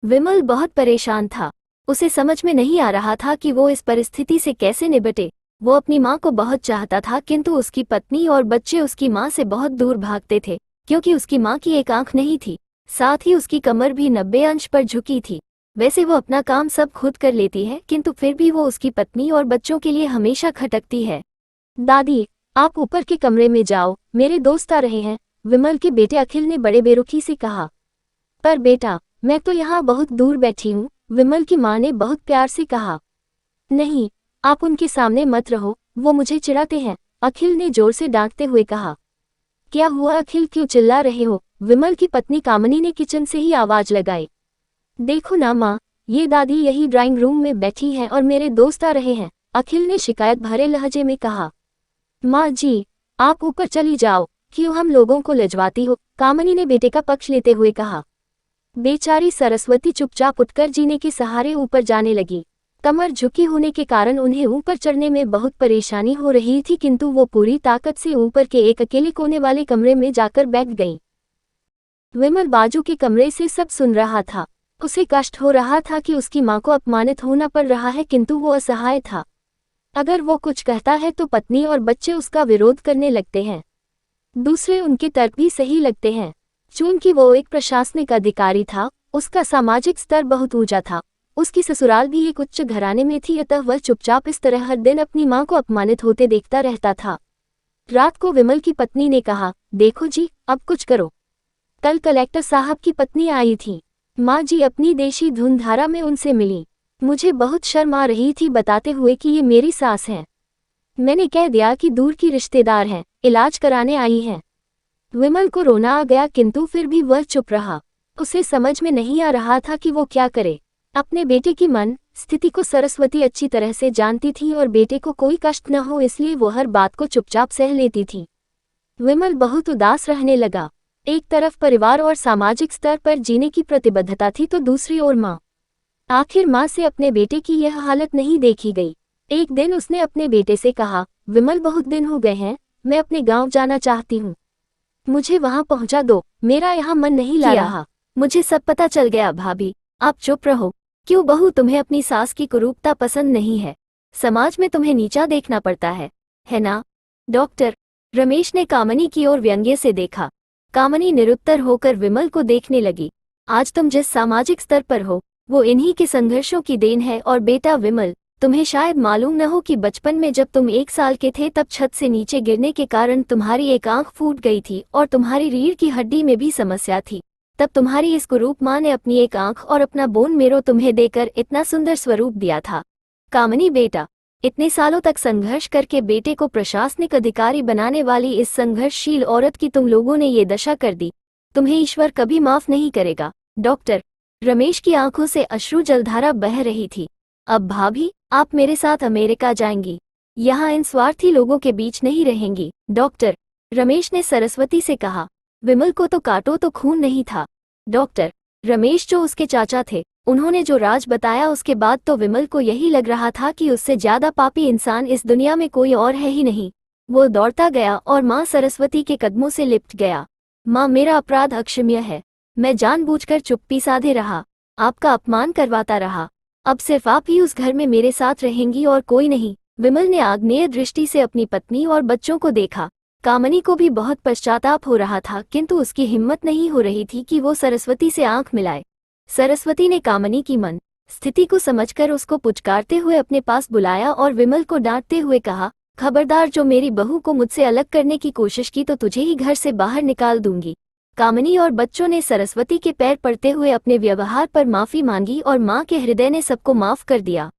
विमल बहुत परेशान था। उसे समझ में नहीं आ रहा था कि वो इस परिस्थिति से कैसे निपटे। वो अपनी माँ को बहुत चाहता था, किंतु उसकी पत्नी और बच्चे उसकी माँ से बहुत दूर भागते थे, क्योंकि उसकी माँ की एक आंख नहीं थी, साथ ही उसकी कमर भी 90 अंश पर झुकी थी। वैसे वो अपना काम सब खुद कर लेती है, किंतु फिर भी वो उसकी पत्नी और बच्चों के लिए हमेशा खटकती है। दादी, आप ऊपर के कमरे में जाओ, मेरे दोस्त आ रहे हैं, विमल के बेटे अखिल ने बड़े बेरुखी से कहा। पर बेटा, मैं तो यहाँ बहुत दूर बैठी हूँ, विमल की माँ ने बहुत प्यार से कहा। नहीं, आप उनके सामने मत रहो, वो मुझे चिढ़ाते हैं, अखिल ने जोर से डांटते हुए कहा। क्या हुआ अखिल, क्यों चिल्ला रहे हो? विमल की पत्नी कामनी ने किचन से ही आवाज लगाई। देखो ना माँ, ये दादी यही ड्राइंग रूम में बैठी हैं और मेरे दोस्त आ रहे हैं, अखिल ने शिकायत भरे लहजे में कहा। माँ जी, आप ऊपर चली जाओ, क्यों हम लोगों को लजवाती हो? कामनी ने बेटे का पक्ष लेते हुए कहा। बेचारी सरस्वती चुपचाप उठकर जीने के सहारे ऊपर जाने लगी। कमर झुकी होने के कारण उन्हें ऊपर चढ़ने में बहुत परेशानी हो रही थी, किंतु वो पूरी ताकत से ऊपर के एक अकेले कोने वाले कमरे में जाकर बैठ गई। विमल बाजू के कमरे से सब सुन रहा था। उसे कष्ट हो रहा था कि उसकी माँ को अपमानित होना पड़ रहा है, किंतु वो असहाय था। अगर वो कुछ कहता है तो पत्नी और बच्चे उसका विरोध करने लगते हैं। दूसरे उनके तर्क भी सही लगते हैं। चूंकि वो एक प्रशासनिक अधिकारी था, उसका सामाजिक स्तर बहुत ऊंचा था, उसकी ससुराल भी एक उच्च घराने में थी, अतः वह चुपचाप इस तरह हर दिन अपनी माँ को अपमानित होते देखता रहता था। रात को विमल की पत्नी ने कहा, देखो जी, अब कुछ करो। कल कलेक्टर साहब की पत्नी आई थी। माँ जी अपनी देशी धुनधारा में उनसे मिली। मुझे बहुत शर्म आ रही थी बताते हुए कि ये मेरी सास है। मैंने कह दिया कि दूर की रिश्तेदार हैं, इलाज कराने आई हैं। विमल को रोना आ गया, किंतु फिर भी वह चुप रहा। उसे समझ में नहीं आ रहा था कि वो क्या करे। अपने बेटे की मन स्थिति को सरस्वती अच्छी तरह से जानती थी और बेटे को कोई कष्ट न हो इसलिए वो हर बात को चुपचाप सह लेती थी। विमल बहुत उदास रहने लगा। एक तरफ परिवार और सामाजिक स्तर पर जीने की प्रतिबद्धता थी, तो दूसरी ओर माँ। आखिर माँ से अपने बेटे की यह हालत नहीं देखी गई। एक दिन उसने अपने बेटे से कहा, विमल बहुत दिन हो गए हैं, मैं अपने गांव जाना चाहती हूँ, मुझे वहां पहुंचा दो, मेरा यहाँ मन नहीं ला रहा। मुझे सब पता चल गया भाभी, आप चुप रहो। क्यों बहू, तुम्हें अपनी सास की कुरूपता पसंद नहीं है? समाज में तुम्हें नीचा देखना पड़ता है ना? डॉक्टर रमेश ने कामनी की ओर व्यंग्य से देखा। कामनी निरुत्तर होकर विमल को देखने लगी। आज तुम जिस सामाजिक स्तर पर हो, वो इन्हीं के संघर्षों की देन है। और बेटा विमल, तुम्हें शायद मालूम न हो कि बचपन में जब तुम 1 साल के थे तब छत से नीचे गिरने के कारण तुम्हारी एक आंख फूट गई थी और तुम्हारी रीढ़ की हड्डी में भी समस्या थी। तब तुम्हारी इस कुरूप माँ ने अपनी एक आंख और अपना बोन मेरो तुम्हें देकर इतना सुंदर स्वरूप दिया था। कामनी बेटा, इतने सालों तक संघर्ष करके बेटे को प्रशासनिक अधिकारी बनाने वाली इस संघर्षशील औरत की तुम लोगों ने ये दशा कर दी। तुम्हें ईश्वर कभी माफ नहीं करेगा। डॉक्टर रमेश की आंखों से अश्रु जलधारा बह रही थी। अब भाभी, आप मेरे साथ अमेरिका जाएंगी, यहाँ इन स्वार्थी लोगों के बीच नहीं रहेंगी। डॉक्टर रमेश ने सरस्वती से कहा। विमल को तो काटो तो खून नहीं था। डॉक्टर रमेश जो उसके चाचा थे, उन्होंने जो राज बताया उसके बाद तो विमल को यही लग रहा था कि उससे ज्यादा पापी इंसान इस दुनिया में कोई और है ही नहीं। वो दौड़ता गया और माँ सरस्वती के कदमों से लिपट गया। माँ, मेरा अपराध अक्षम्य है। मैं जानबूझकर चुप्पी साधे रहा, आपका अपमान करवाता रहा। अब सिर्फ आप ही उस घर में मेरे साथ रहेंगी और कोई नहीं। विमल ने आग्नेय दृष्टि से अपनी पत्नी और बच्चों को देखा। कामनी को भी बहुत पश्चाताप हो रहा था, किंतु उसकी हिम्मत नहीं हो रही थी कि वो सरस्वती से आंख मिलाए। सरस्वती ने कामनी की मन स्थिति को समझकर उसको पुचकारते हुए अपने पास बुलाया और विमल को डांटते हुए कहा, खबरदार, जो मेरी बहू को मुझसे अलग करने की कोशिश की तो तुझे ही घर से बाहर निकाल दूंगी। कामनी और बच्चों ने सरस्वती के पैर पड़ते हुए अपने व्यवहार पर माफी मांगी और माँ के हृदय ने सबको माफ कर दिया।